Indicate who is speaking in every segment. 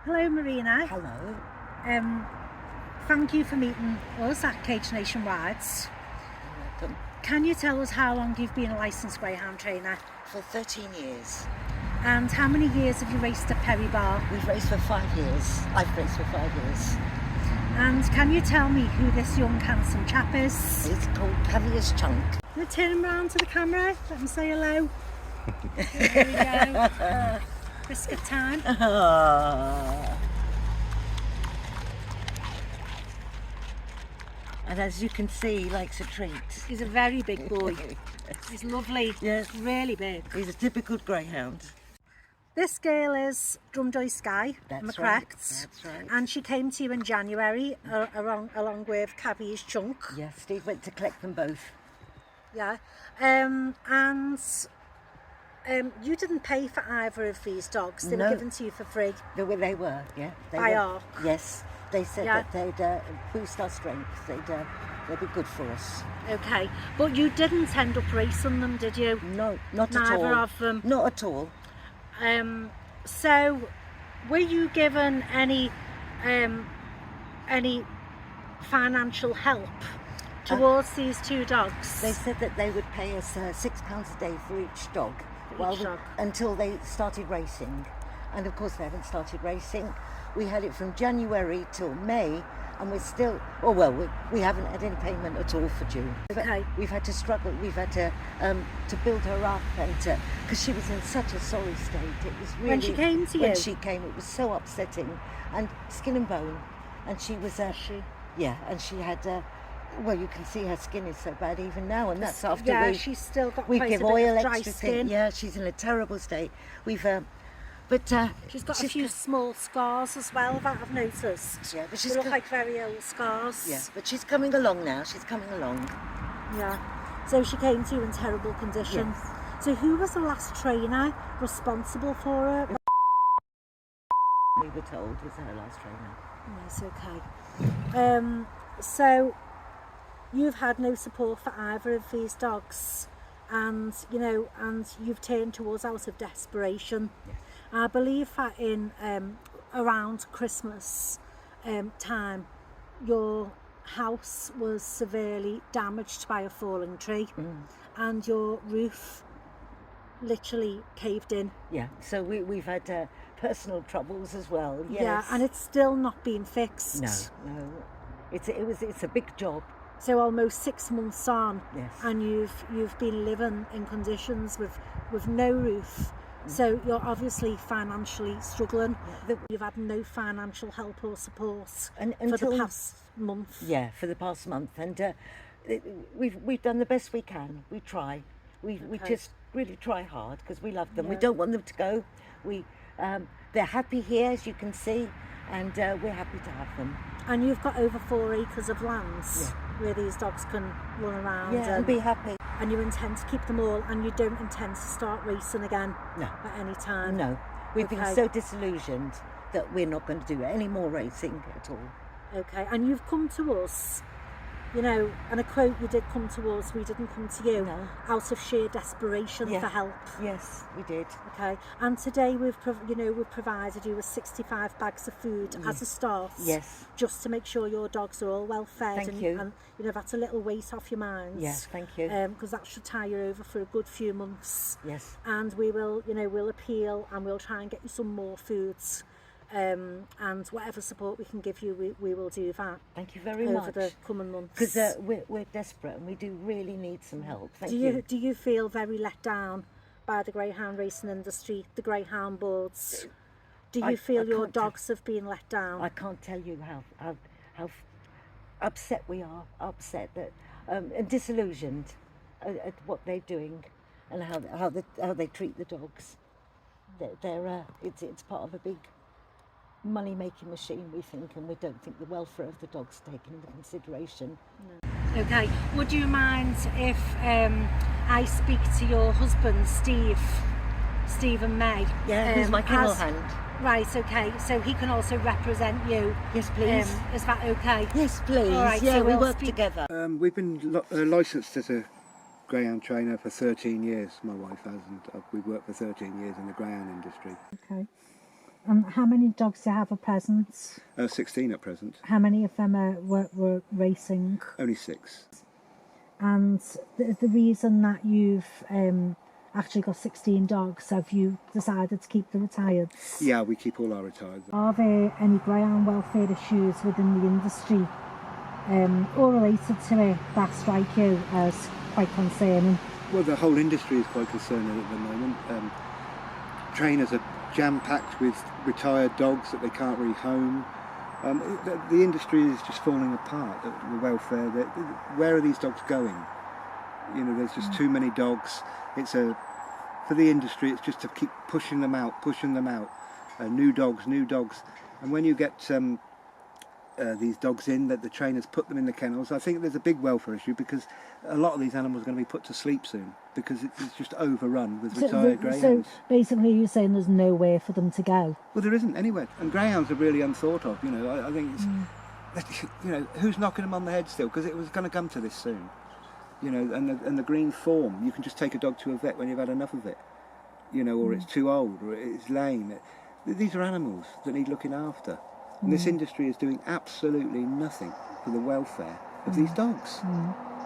Speaker 1: Hello Marina.
Speaker 2: Hello.
Speaker 1: Thank you for meeting us at CAGED Nationwide.
Speaker 2: You're welcome.
Speaker 1: Can you tell us how long you've been a licensed greyhound trainer?
Speaker 2: For 13 years.
Speaker 1: And how many years have you raced at Perry Bar?
Speaker 2: We've raced for 5 years. I've raced for 5 years.
Speaker 1: And can you tell me who this young handsome chap is?
Speaker 2: It's called Caviar's Chunk.
Speaker 1: Can you turn him round to the camera? Let him say hello. There we go. Biscuit time.
Speaker 2: And as you can see, he likes a treat.
Speaker 1: He's a very big boy. He's lovely.
Speaker 2: Yes.
Speaker 1: Really big.
Speaker 2: He's a typical greyhound.
Speaker 1: This girl is Drumjoy Sky, am I
Speaker 2: That's
Speaker 1: correct?
Speaker 2: right. That's right.
Speaker 1: And she came to you in January along with Caviar's Chunk.
Speaker 2: Yes, Steve went to collect them both.
Speaker 1: Yeah. You didn't pay for either of these dogs. They were given to you for free.
Speaker 2: They were, yeah.
Speaker 1: By ARC.
Speaker 2: Yes. They said that they'd boost our strength. They'd be good for us.
Speaker 1: Okay. But you didn't end up racing them, did you?
Speaker 2: No, not at all.
Speaker 1: Neither of them?
Speaker 2: Not at all.
Speaker 1: So, were you given any financial help towards these two dogs?
Speaker 2: They said that they would pay us £6 a day for each dog, until they started racing. And of course they haven't started racing. We had it from January till May, and we're still, we haven't had any payment at all for June.
Speaker 1: Okay.
Speaker 2: We've had to struggle, we've had to build her up, and because she was in such a sorry state. It was really,
Speaker 1: when she came to you?
Speaker 2: When she came, it was so upsetting, and skin and bone. And she was, yeah, and she had, you can see her skin is so bad even now, and that's after
Speaker 1: she's still got
Speaker 2: we
Speaker 1: quite
Speaker 2: give
Speaker 1: a bit
Speaker 2: oil
Speaker 1: of dry
Speaker 2: extra
Speaker 1: skin.
Speaker 2: Yeah, she's in a terrible state.
Speaker 1: She's got a few small scars as well that I've noticed.
Speaker 2: Yeah, but
Speaker 1: they look like very old scars.
Speaker 2: Yeah, but she's coming along now. She's coming along.
Speaker 1: Yeah. So she came to you in terrible condition.
Speaker 2: Yes.
Speaker 1: So who was the last trainer responsible for her?
Speaker 2: We were told was her last trainer.
Speaker 1: Yes, okay. So you've had no support for either of these dogs, and you've turned to us out of desperation.
Speaker 2: Yes.
Speaker 1: I believe that in around Christmas time, your house was severely damaged by a falling tree, and your roof literally caved in.
Speaker 2: Yeah, so we've had personal troubles as well. Yes.
Speaker 1: Yeah, and it's still not been fixed.
Speaker 2: No, it's a big job.
Speaker 1: So almost 6 months on,
Speaker 2: yes,
Speaker 1: and you've been living in conditions with no roof. So you're obviously financially struggling. Yeah. You've had no financial help or support for the past month.
Speaker 2: Yeah, for the past month, and we've done the best we can. We try. We just really try hard because we love them. Yeah. We don't want them to go. They're happy here, as you can see, and we're happy to have them.
Speaker 1: And you've got over 4 acres of land where these dogs can run around
Speaker 2: and be happy.
Speaker 1: And you intend to keep them all, and you don't intend to start racing again at any time?
Speaker 2: No. We've been so disillusioned that we're not going to do any more racing at all.
Speaker 1: Okay, and you've come to us, and I quote, you did come to us, we didn't come to you, out of sheer desperation for help.
Speaker 2: Yes, we did.
Speaker 1: Okay, and today we've provided you with 65 bags of food as a start.
Speaker 2: Yes.
Speaker 1: Just to make sure your dogs are all well fed.
Speaker 2: Thank you.
Speaker 1: And that's a little weight off your minds.
Speaker 2: Yes, thank you.
Speaker 1: Because that should tie you over for a good few months.
Speaker 2: Yes.
Speaker 1: And we will, we'll appeal, and we'll try and get you some more foods. And whatever support we can give you, we will do that.
Speaker 2: Thank you very much.
Speaker 1: Over the coming months.
Speaker 2: Because we're desperate, and we do really need some help. Thank you.
Speaker 1: Do you feel very let down by the greyhound racing industry, the greyhound boards? Do you feel your dogs have been let down?
Speaker 2: I can't tell you how upset we are, that and disillusioned at what they're doing, and how they treat the dogs. It's part of a big money-making machine, we think, and we don't think the welfare of the dogs taken into consideration.
Speaker 1: No. Okay. Would you mind if I speak to your husband, Stephen May?
Speaker 2: Yeah, who's my kennel hand.
Speaker 1: Right, okay. So he can also represent you.
Speaker 2: Yes, please.
Speaker 1: Is that okay?
Speaker 2: Yes, please.
Speaker 1: All right,
Speaker 2: yeah,
Speaker 1: so
Speaker 2: we work together.
Speaker 3: We've been licensed as a greyhound trainer for 13 years, my wife has, and we've worked for 13 years in the greyhound industry.
Speaker 2: Okay.
Speaker 1: And how many dogs do you have at present?
Speaker 3: 16 at present.
Speaker 1: How many of them were racing?
Speaker 3: Only 6.
Speaker 1: And the reason that you've actually got 16 dogs, have you decided to keep the retired?
Speaker 3: Yeah, we keep all our retired.
Speaker 1: Are there any greyhound welfare issues within the industry or related to it that strike you as quite concerning?
Speaker 3: Well, the whole industry is quite concerned at the moment. Trainers are jam-packed with retired dogs that they can't really home. The industry is just falling apart, the welfare. Where are these dogs going? You know, there's just too many dogs. For the industry, it's just to keep pushing them out. New dogs. And when you get these dogs in, that the trainers put them in the kennels, I think there's a big welfare issue, because a lot of these animals are going to be put to sleep soon, because it's just overrun with retired greyhounds.
Speaker 1: So basically you're saying there's nowhere for them to go?
Speaker 3: Well, there isn't anywhere, and greyhounds are really unthought of. You know, I think it's, you know, who's knocking them on the head still, because it was going to come to this soon. You know, and the green form, you can just take a dog to a vet when you've had enough of it. You know, or it's too old, or it's lame. These are animals that need looking after. And this industry is doing absolutely nothing for the welfare of these dogs.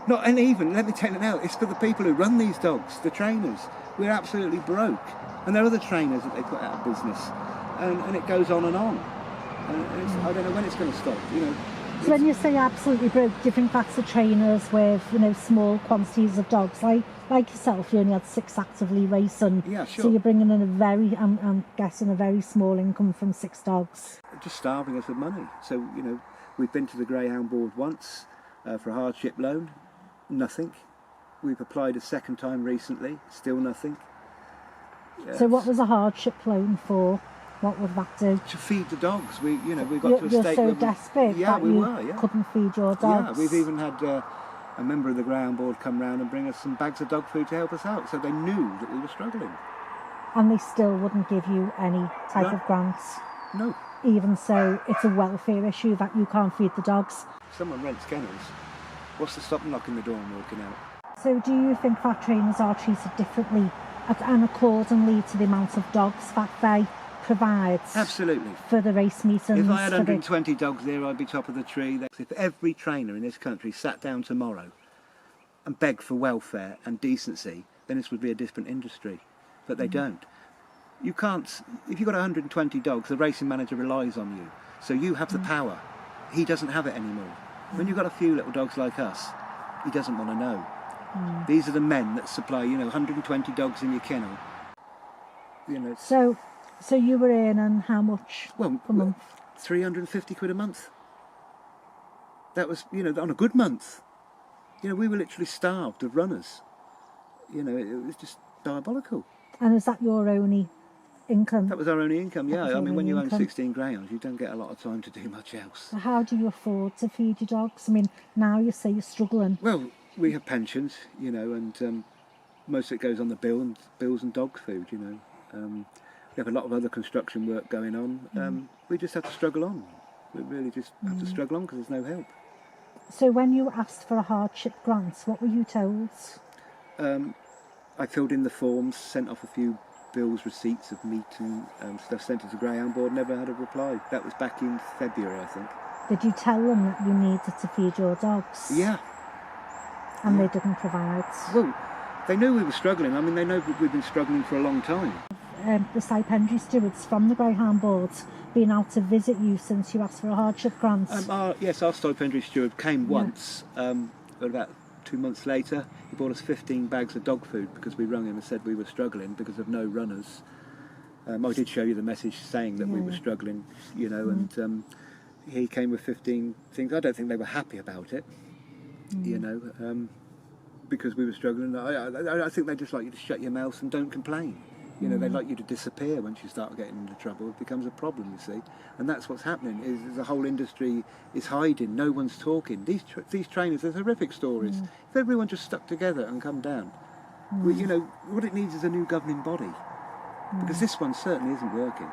Speaker 3: Not, and even, let me tell you now, it's for the people who run these dogs, the trainers. We're absolutely broke. And there are other trainers that they put out of business. And it goes on and on. And I don't know when it's going to stop, you know.
Speaker 1: So when you say absolutely broke, do you think that's the trainers with, you know, small quantities of dogs? Like yourself, you only had 6 actively racing.
Speaker 3: Yeah, sure.
Speaker 1: So you're bringing in I'm guessing a very small income from 6 dogs.
Speaker 3: Just starving us of money. So, you know, we've been to the Greyhound board once for a hardship loan. Nothing. We've applied a second time recently. Still nothing.
Speaker 1: So what was a hardship loan for? What would that do?
Speaker 3: To feed the dogs. We got to a
Speaker 1: You're
Speaker 3: state
Speaker 1: so
Speaker 3: where
Speaker 1: desperate that you couldn't feed your dogs.
Speaker 3: Yeah, we've even had a member of the Greyhound board come round and bring us some bags of dog food to help us out. So they knew that we were struggling.
Speaker 1: And they still wouldn't give you any type of grants?
Speaker 3: No.
Speaker 1: Even so, it's a welfare issue that you can't feed the dogs.
Speaker 3: If someone rents kennels, what's to stop them knocking the door and walking out?
Speaker 1: So do you think that trainers are treated differently and accordingly to the amount of dogs that they provide?
Speaker 3: Absolutely.
Speaker 1: For the race meetings?
Speaker 3: If I had 120 dogs there, I'd be top of the tree. If every trainer in this country sat down tomorrow and begged for welfare and decency, then this would be a different industry. But they don't. You can't, if you've got 120 dogs, the racing manager relies on you. So you have the power. He doesn't have it anymore. When you've got a few little dogs like us, he doesn't want to know. These are the men that supply, 120 dogs in your kennel.
Speaker 1: So you were earning how much per month?
Speaker 3: 350 quid a month. That was, on a good month. We were literally starved of runners. It was just diabolical.
Speaker 1: And is that your only income?
Speaker 3: That was our only income, yeah. I mean, when you own
Speaker 1: income.
Speaker 3: 16 greyhounds, you don't get a lot of time to do much else.
Speaker 1: So how do you afford to feed your dogs? I mean, now you say you're struggling.
Speaker 3: Well, we have pensions, and most of it goes on the bills and dog food, We have a lot of other construction work going on. We just have to struggle on. We really just have to struggle on because there's no help.
Speaker 1: So when you asked for a hardship grant, what were you told?
Speaker 3: I filled in the forms, sent off a few bills, receipts of meat and stuff, sent it to the Greyhound board, never had a reply. That was back in February, I think.
Speaker 1: Did you tell them that you needed to feed your dogs?
Speaker 3: Yeah.
Speaker 1: And they didn't provide?
Speaker 3: Well, they knew we were struggling. I mean, they know that we've been struggling for a long time.
Speaker 1: The stipendary stewards from the Greyhound board been out to visit you since you asked for a hardship grant?
Speaker 3: Yes, our stipendary steward came once, but about 2 months later he bought us 15 bags of dog food because we rung him and said we were struggling because of no runners. I did show you the message saying that we were struggling, and he came with 15 things. I don't think they were happy about it, because we were struggling. I think they just like you to shut your mouth and don't complain. They like you to disappear once you start getting into trouble. It becomes a problem, you see. And that's what's happening, is the whole industry is hiding. No one's talking. These trainers, they're horrific stories. If everyone just stuck together and come down, what it needs is a new governing body. Because this one certainly isn't working.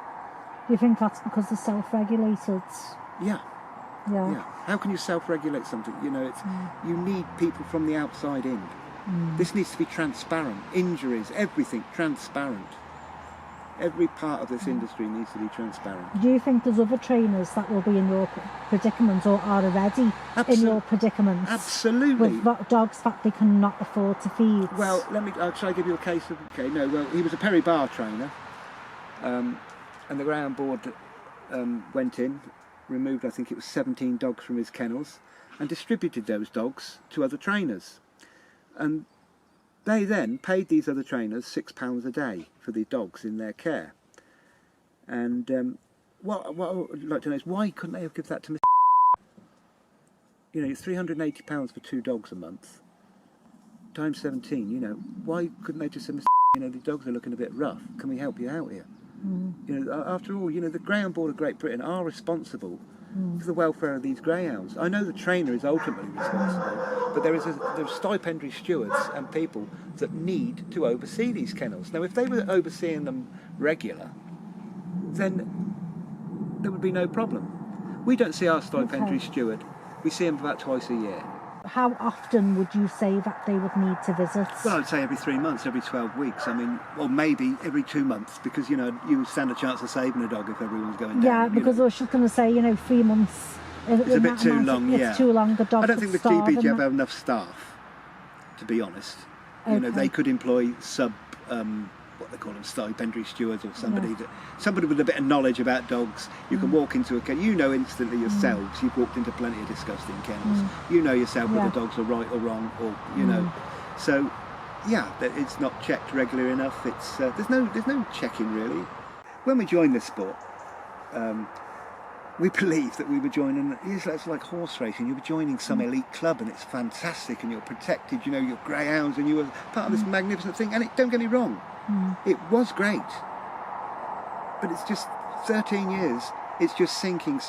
Speaker 1: Do you think that's because they're self-regulated?
Speaker 3: Yeah. How can you self-regulate something? You need people from the outside in. This needs to be transparent. Injuries, everything transparent. Every part of this industry needs to be transparent.
Speaker 1: Do you think there's other trainers that will be in your predicament or are already in your predicament?
Speaker 3: Absolutely.
Speaker 1: With dogs that they cannot afford to feed?
Speaker 3: Well, I'll try to give you a case of, he was a Perry Bar trainer, and the Greyhound board went in, removed, I think it was 17 dogs from his kennels, and distributed those dogs to other trainers. And they then paid these other trainers £6 a day for the dogs in their care. And what I would like to know is, why couldn't they have given that to Mr. You know, it's £380 for 2 dogs a month, times 17, you know, why couldn't they just say, Mr. You know, the dogs are looking a bit rough, can we help you out here? You know, after all, you know, the Greyhound Board of Great Britain are responsible for the welfare of these greyhounds. I know the trainer is ultimately responsible, but there's stipendary stewards and people that need to oversee these kennels. Now, if they were overseeing them regular, then there would be no problem. We don't see our stipendary steward. We see him about twice a year.
Speaker 1: How often would you say that they would need to visit?
Speaker 3: Well, I'd say every 3 months, every 12 weeks. I mean, or maybe every 2 months, because, you know, you stand a chance of saving a dog if everyone's going down.
Speaker 1: Yeah, because I was just going to say, you know, 3 months.
Speaker 3: It's a bit too long, yeah.
Speaker 1: It's too long, the dog
Speaker 3: I don't think the
Speaker 1: starve
Speaker 3: GBGB have enough staff, to be honest. You know, they could employ what they call them, stipendary stewards, or somebody with a bit of knowledge about dogs. You can walk into a kennel, you know instantly yourselves, you've walked into plenty of disgusting kennels, you know yourself whether the dogs are right or wrong, or you know. So yeah, it's not checked regularly enough. It's there's no checking really. When we joined this sport, we believed that we were joining, it's like horse racing, you were joining some elite club and it's fantastic and you're protected, you know, you're greyhounds and you were part of this magnificent thing. And don't get me wrong, it was great, but it's just 13 years, it's just sinking.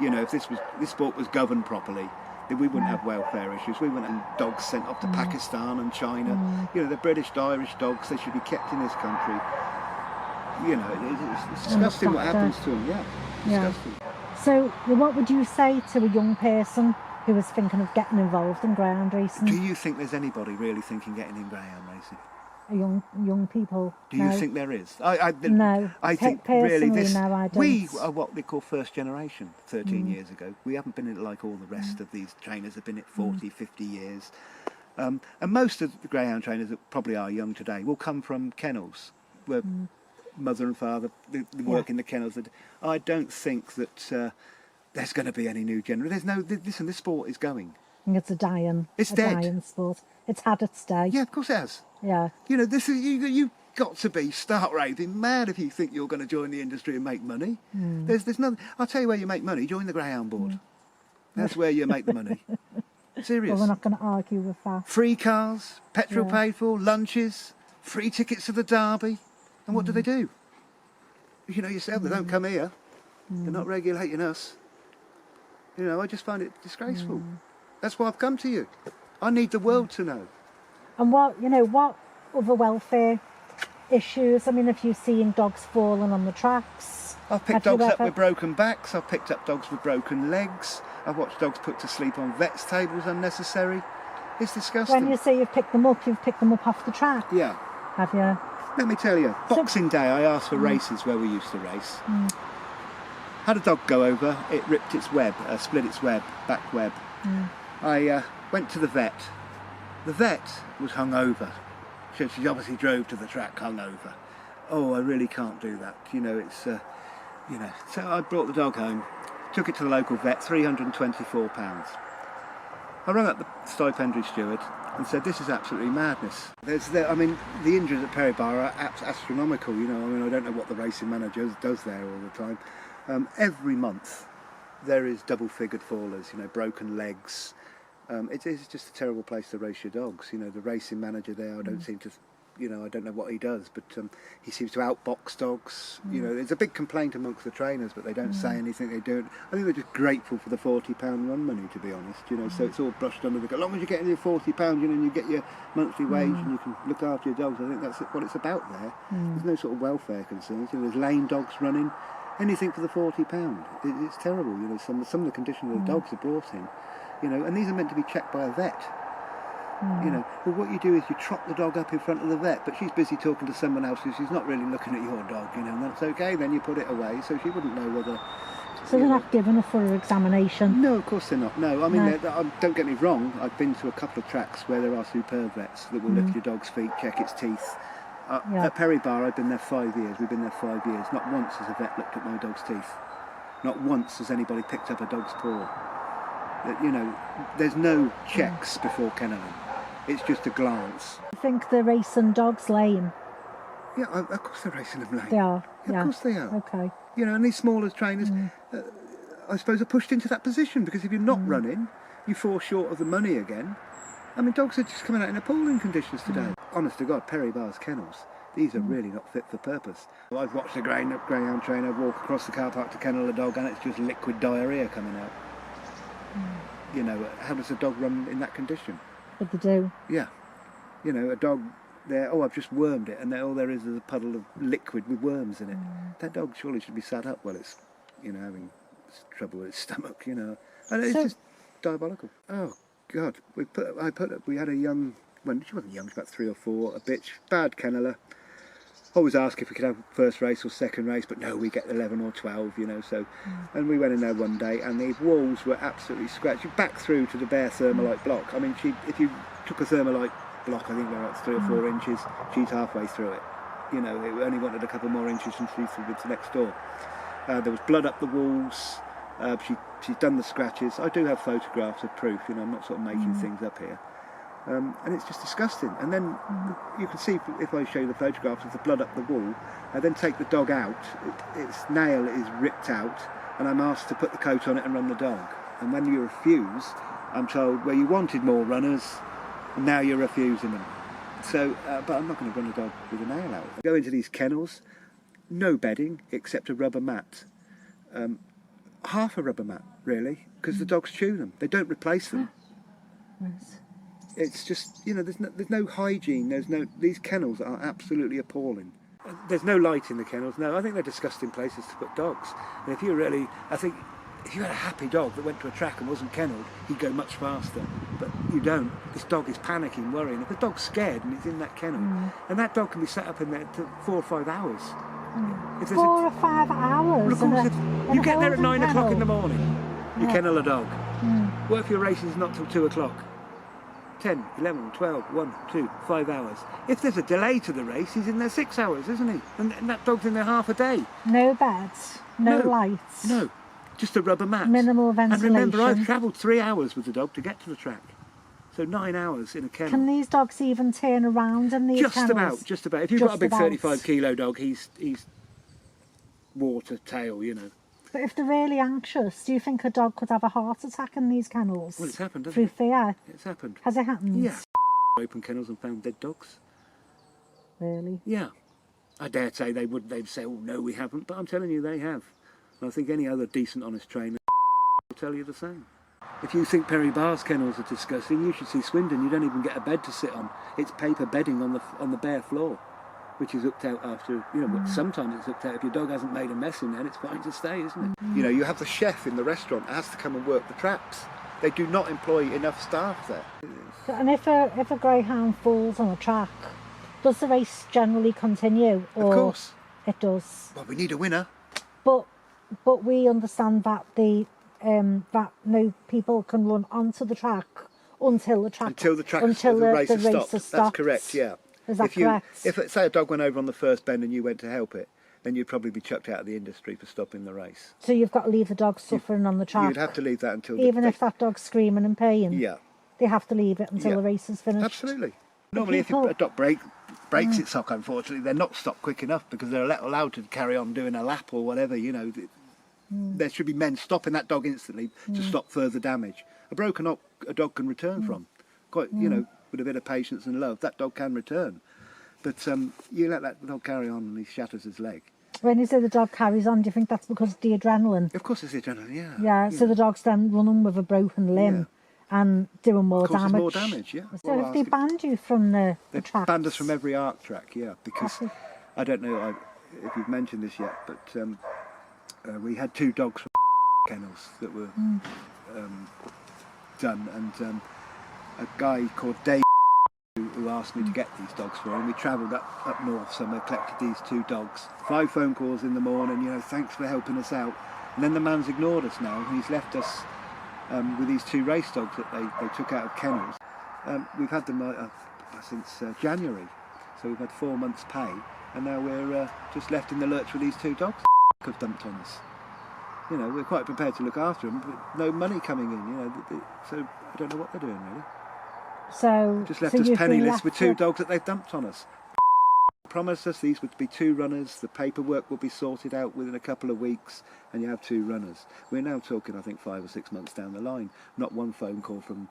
Speaker 3: You know, if this sport was governed properly, then we wouldn't have welfare issues. We wouldn't have dogs sent off to Pakistan and China. You know, they're British, Irish dogs, they should be kept in this country. You know, it's disgusting what happens to them, disgusting.
Speaker 1: So what would you say to a young person who was thinking of getting involved in greyhound racing?
Speaker 3: Do you think there's anybody really thinking getting in greyhound racing?
Speaker 1: Young people.
Speaker 3: Do you think there is?
Speaker 1: No.
Speaker 3: I think really
Speaker 1: this. No, I don't.
Speaker 3: We are what they call first generation. 13 years ago, we haven't been in it like all the rest of these trainers have been in it 40, 50 years. And most of the greyhound trainers that probably are young today will come from kennels where mother and father they work in the kennels. I don't think that there's going to be any new generation. Listen, this sport is going.
Speaker 1: I think it's
Speaker 3: It's dead.
Speaker 1: dying sport. It's had its day.
Speaker 3: Yeah, of course it has.
Speaker 1: Yeah.
Speaker 3: You know, this is you've got to be stark raving mad if you think you're going to join the industry and make money. There's nothing. I'll tell you where you make money. Join the Greyhound Board. That's where you make the money. Serious.
Speaker 1: Well, we're not going to argue with that.
Speaker 3: Free cars, petrol paid for, lunches, free tickets to the Derby. And what do they do? You know yourself, they don't come here. They're not regulating us. You know, I just find it disgraceful. That's why I've come to you. I need the world to know.
Speaker 1: And what other welfare issues? I mean, have you seen dogs falling on the tracks?
Speaker 3: I've picked dogs up with broken backs. I've picked up dogs with broken legs. I've watched dogs put to sleep on vets' tables unnecessary. It's disgusting.
Speaker 1: When you say you've picked them up off the track?
Speaker 3: Yeah.
Speaker 1: Have you?
Speaker 3: Let me tell you, Boxing Day I asked for races where we used to race. Had a dog go over, it ripped its web, split its web, back web. I went to the vet. The vet was hungover. She obviously drove to the track hungover. Oh, I really can't do that. You know, it's, you know. So I brought the dog home, took it to the local vet, £324. I rang up the stipendary steward and said, this is absolutely madness. I mean, the injuries at Perry Bar are astronomical, you know. I mean, I don't know what the racing manager does there all the time. Every month there is double-figured fallers, you know, broken legs. It is just a terrible place to race your dogs. You know, the racing manager there, I don't seem to, you know, I don't know what he does, but he seems to outbox dogs. You know, there's a big complaint amongst the trainers, but they don't say anything. They don't. I think they're just grateful for the £40 run money, to be honest. You know, so it's all brushed under the. As long as you're getting your £40, you know, and you get your monthly wage and you can look after your dogs. I think that's what it's about there. There's no sort of welfare concerns. You know, there's lame dogs running. Anything for the £40. It's terrible. You know, some of the conditions of the dogs are brought in. You know, and these are meant to be checked by a vet. You know, well, what you do is you trot the dog up in front of the vet, but she's busy talking to someone else, so she's not really looking at your dog, you know, and that's okay. Then you put it away, so she wouldn't know whether.
Speaker 1: So they're not given a full examination?
Speaker 3: No, of course they're not. No, I mean,
Speaker 1: No.
Speaker 3: don't get me wrong. I've been to a couple of tracks where there are superb vets that will lift your dog's feet, check its teeth. At Perry Bar, I've been there 5 years. We've been there 5 years. Not once has a vet looked at my dog's teeth. Not once has anybody picked up a dog's paw. You know, there's no checks before kenneling. It's just a glance.
Speaker 1: I think they're racing dogs lame.
Speaker 3: Yeah, of course they're racing them late.
Speaker 1: They are,
Speaker 3: Of course they are.
Speaker 1: Okay.
Speaker 3: You know, and these smaller trainers, I suppose, are pushed into that position because if you're not running, you fall short of the money again. I mean, dogs are just coming out in appalling conditions today. Honest to God, Perry Bar's kennels, these are really not fit for purpose. I've watched a Greyhound trainer walk across the car park to kennel a dog and it's just liquid diarrhoea coming out. You know, how does a dog run in that condition?
Speaker 1: But they do.
Speaker 3: Yeah. You know, a dog there, oh, I've just wormed it, and all there is a puddle of liquid with worms in it. That dog surely should be sat up while it's, you know, having trouble with its stomach, you know. And it's just diabolical. Oh, God. We had a young, well, she wasn't young, she was about 3 or 4, a bitch, bad kenneler. Always ask if we could have first race or second race, but no, we get 11 or 12, you know, so. And we went in there one day and the walls were absolutely scratched. You back through to the bare thermalite block. I mean, if you took a thermalite block, I think they're like 3 or 4 inches, she's halfway through it. You know, it only wanted a couple more inches and she's through to next door. There was blood up the walls. She's done the scratches. I do have photographs of proof, you know, I'm not sort of making things up here. And it's just disgusting. And then you can see, if I show you the photographs of the blood up the wall, I then take the dog out, its nail is ripped out, and I'm asked to put the coat on it and run the dog. And when you refuse, I'm told, well, you wanted more runners, and now you're refusing them. So, but I'm not going to run a dog with a nail out. I go into these kennels, no bedding except a rubber mat. Half a rubber mat, really, because the dogs chew them. They don't replace them.
Speaker 1: Yes.
Speaker 3: It's just, you know, there's no hygiene. These kennels are absolutely appalling. There's no light in the kennels. No, I think they're disgusting places to put dogs. And if you had a happy dog that went to a track and wasn't kennelled, he'd go much faster. But you don't. This dog is panicking, worrying. If the dog's scared and it's in that kennel, and that dog can be sat up in there for 4 or 5 hours. If
Speaker 1: 4 or 5 hours.
Speaker 3: Well, of course, you get there at 9 o'clock in the morning. You kennel a dog. What if your race is not till 2 o'clock? 10, 11, 12, 1, 2, 5 hours. If there's a delay to the race, he's in there 6 hours, isn't he? And that dog's in there half a day.
Speaker 1: No beds, no lights.
Speaker 3: No, just a rubber mat.
Speaker 1: Minimal ventilation.
Speaker 3: And remember, I've travelled 3 hours with the dog to get to the track. So 9 hours in a kennel.
Speaker 1: Can these dogs even turn around in these kennels?
Speaker 3: Just about. If you've got a big 35 kilo dog, he's water tail, you know.
Speaker 1: But if they're really anxious, do you think a dog could have a heart attack in these kennels?
Speaker 3: Well, it's happened, hasn't
Speaker 1: Through
Speaker 3: it?
Speaker 1: fear?
Speaker 3: It's happened.
Speaker 1: Has it happened?
Speaker 3: Yeah. Open kennels and found dead dogs.
Speaker 1: Really?
Speaker 3: Yeah. I dare say they'd say, oh no, we haven't, but I'm telling you they have. And I think any other decent, honest trainer will tell you the same. If you think Perry Bar's kennels are disgusting, you should see Swindon. You don't even get a bed to sit on. It's paper bedding on the bare floor, which is hooked out after, you know, sometimes it's hooked out. If your dog hasn't made a mess in there, it's fine to stay, isn't it? You know, you have the chef in the restaurant has to come and work the traps. They do not employ enough staff there.
Speaker 1: And if a greyhound falls on a track, does the race generally continue? Or
Speaker 3: Of course.
Speaker 1: It does.
Speaker 3: Well, we need a winner.
Speaker 1: But we understand that that no people can run onto the track until the race
Speaker 3: has stopped.
Speaker 1: Has stopped.
Speaker 3: That's correct, yeah.
Speaker 1: Is that correct?
Speaker 3: If, say, a dog went over on the first bend and you went to help it, then you'd probably be chucked out of the industry for stopping the race.
Speaker 1: So you've got to leave the dog suffering on the track?
Speaker 3: You'd have to leave that until...
Speaker 1: Even if that dog's screaming in pain?
Speaker 3: Yeah.
Speaker 1: They have to leave it until the race is finished?
Speaker 3: Absolutely. Normally if a dog breaks its sock, unfortunately, they're not stopped quick enough because they're allowed to carry on doing a lap or whatever, you know. There should be men stopping that dog instantly to stop further damage. A broken knock a dog can return from. Quite, you know, with a bit of patience and love, that dog can return. But you let that dog carry on and he shatters his leg.
Speaker 1: When you say the dog carries on, do you think that's because of the adrenaline?
Speaker 3: Of course it's the adrenaline, yeah.
Speaker 1: Yeah, so the dog's then running with a broken limb and doing more damage.
Speaker 3: More damage, yeah.
Speaker 1: So if they banned you from the track?
Speaker 3: They banned us from every ARC track, yeah, because I don't know if you've mentioned this yet, but we had 2 dogs from kennels that were done, and a guy called Dave who asked me to get these dogs for him. We travelled up north somewhere, collected these 2 dogs. 5 phone calls in the morning, you know, thanks for helping us out. And then the man's ignored us now, and he's left us with these 2 race dogs that they took out of kennels. We've had them since January, so we've had 4 months' pay, and now we're just left in the lurch with these 2 dogs have dumped on us. You know, we're quite prepared to look after them, but no money coming in, you know, so I don't know what they're doing really.
Speaker 1: So
Speaker 3: Just left us penniless with 2 dogs that they've dumped on us. Promised us these would be 2 runners, the paperwork will be sorted out within a couple of weeks, and you have 2 runners. We're now talking, I think, 5 or 6 months down the line. Not one phone call from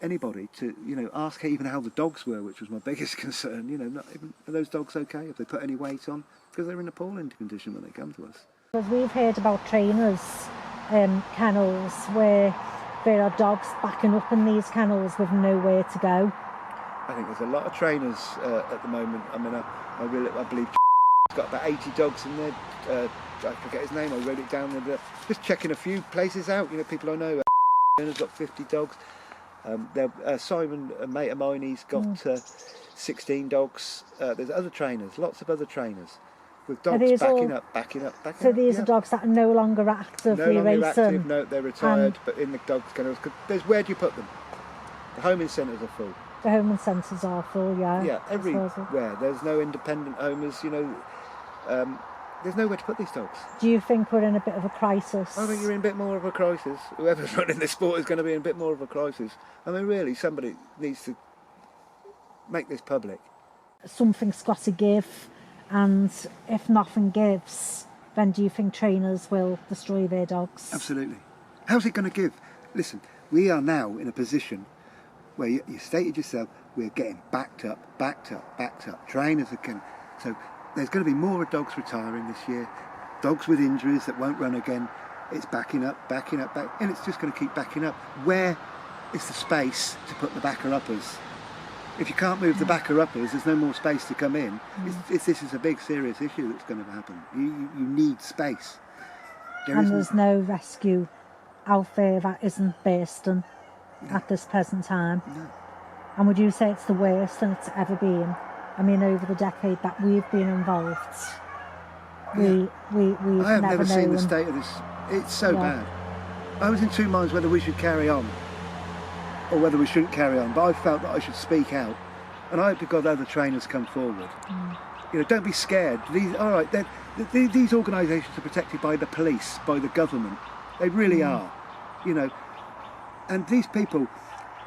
Speaker 3: anybody to, you know, ask even how the dogs were, which was my biggest concern. You know, not even, are those dogs okay? Have they put any weight on? Because they're in appalling condition when they come to us.
Speaker 1: Because we've heard about trainers, kennels, where there are dogs backing up in these kennels with nowhere to go.
Speaker 3: I think there's a lot of trainers at the moment. I mean, I believe he's got about 80 dogs in there. I forget his name, I wrote it down. Just checking a few places out. You know, people I know. Has got 50 dogs. Simon, a mate of mine, he's got 16 dogs. There's other trainers, lots of other trainers, with dogs backing up.
Speaker 1: So these are dogs that are no longer actively racing?
Speaker 3: Active, no, they're retired, but in the dogs kennels. Where do you put them? The homing centres are full.
Speaker 1: The homing centres are full, yeah.
Speaker 3: Yeah, everywhere. There's no independent homers, you know. There's nowhere to put these dogs.
Speaker 1: Do you think we're in a bit of a crisis?
Speaker 3: I think you're in a bit more of a crisis. Whoever's running this sport is going to be in a bit more of a crisis. I mean, really, somebody needs to make this public.
Speaker 1: Something's got to give, and if nothing gives, then do you think trainers will destroy their dogs?
Speaker 3: Absolutely. How's it going to give? Listen, we are now in a position where you stated yourself, we're getting backed up. Trainers are so there's going to be more dogs retiring this year. Dogs with injuries that won't run again. It's backing up, and it's just going to keep backing up. Where is the space to put the backer-uppers? If you can't move the backer-uppers, there's no more space to come in. This is a big, serious issue that's going to happen. You need space.
Speaker 1: There's no rescue out there that isn't bursting at this present time.
Speaker 3: No.
Speaker 1: And would you say it's the worst than it's ever been? I mean, over the decade that we've been involved, we've
Speaker 3: I have never seen the state of this. It's so bad. I was in 2 minds whether we should carry on or whether we shouldn't carry on, but I felt that I should speak out, and I hope to God other trainers come forward. You know, don't be scared. These organisations are protected by the police, by the government. They really are. You know, and these people,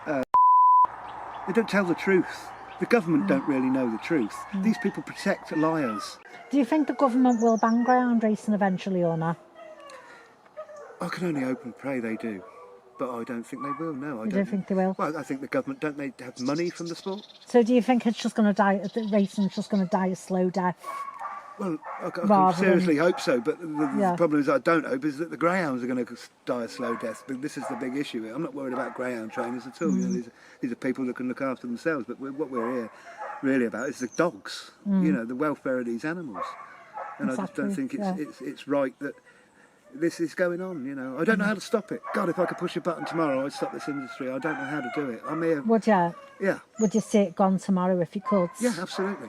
Speaker 3: they don't tell the truth. The government don't really know the truth. These people protect liars.
Speaker 1: Do you think the government will ban greyhound racing eventually or not?
Speaker 3: I can only hope and pray they do, but I don't think they will. No, I
Speaker 1: don't think they will.
Speaker 3: Well, I think the government, don't they have money from the sport?
Speaker 1: So do you think it's just going to die? Racing's just going to die a slow death?
Speaker 3: Well, I can seriously hope so, but the problem is I don't hope is that the greyhounds are going to die a slow death. But this is the big issue. I'm not worried about greyhound trainers at all. You know, these are people that can look after themselves. But what we're here really about is the dogs. You know, the welfare of these animals. And I just don't think it's right that this is going on. You know, I don't know how to stop it. God, if I could push a button tomorrow, I'd stop this industry. I don't know how to do it. I'm here.
Speaker 1: Would you?
Speaker 3: Yeah.
Speaker 1: Would you see it gone tomorrow if you could?
Speaker 3: Yeah, absolutely.